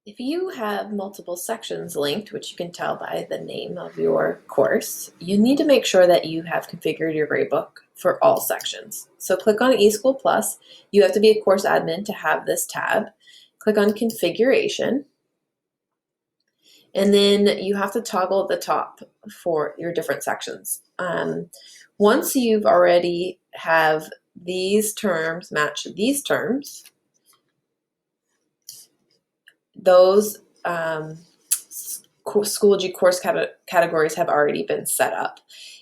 If you have multiple sections linked, which you can tell by the name of your course, you need to make sure that you have configured your gradebook for all sections. So click on eSchool Plus. You have to be a course admin to have this tab. Click on Configuration. And then you have to toggle at the top for your different sections. Once you've already have these terms match these terms, those Schoology course categories have already been set up.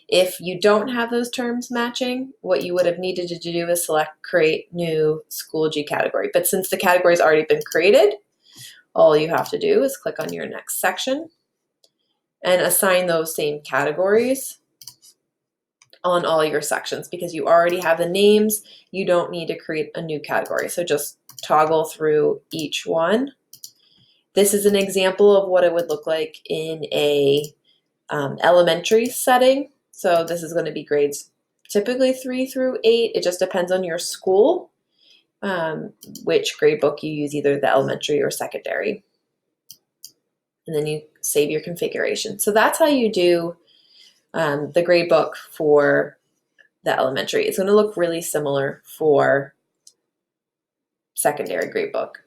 If you don't have those terms matching, what you would have needed to do is select Create New Schoology Category. But since the category's already been created, all you have to do is click on your next section and assign those same categories on all your sections. Because you already have the names, you don't need to create a new category. So just toggle through each one. This is an example of what it would look like in a elementary setting. So this is going to be grades typically 3 through 8. It just depends on your school, which grade book you use, either the elementary or secondary. And then you save your configuration. So that's how you do the grade book for the elementary. It's going to look really similar for secondary grade book.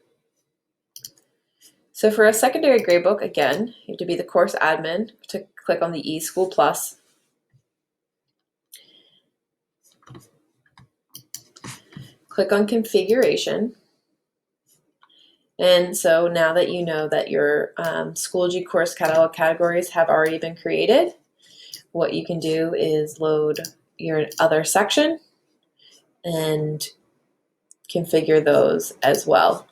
So for a secondary gradebook, again, you have to be the course admin to click on the eSchool Plus. Click on Configuration. And so now that you know that your Schoology course catalog categories have already been created, what you can do is load your other section and configure those as well.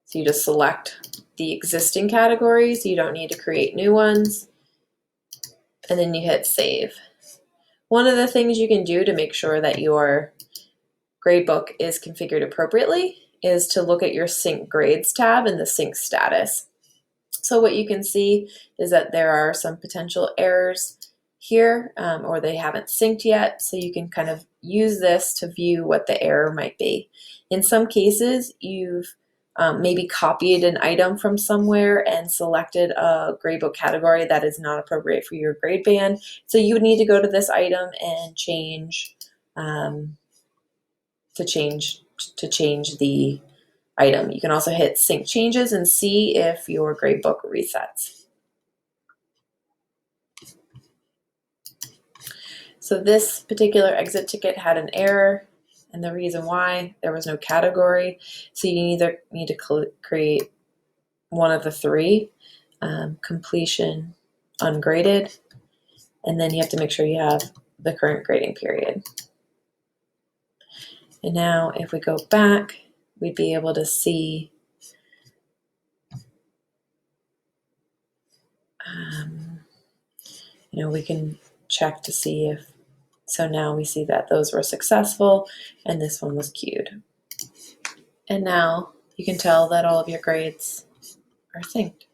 So you just select the existing categories. You don't need to create new ones. And then you hit Save. One of the things you can do to make sure that your gradebook is configured appropriately is to look at your Sync Grades tab and the sync status. So what you can see is that there are some potential errors here, or they haven't synced yet. So you can kind of use this to view what the error might be. In some cases, you've maybe copied an item from somewhere and selected a gradebook category that is not appropriate for your grade band. So you would need to go to this item and change to change the item. You can also hit Sync Changes and see if your gradebook resets. So this particular exit ticket had an error. And the reason why, there was no category. So you either need to create one of the three, completion, ungraded, and then you have to make sure you have the current grading period. And now if we go back, we'd be able to see we can check to see if, so now we see that those were successful and this one was queued. And now you can tell that all of your grades are synced.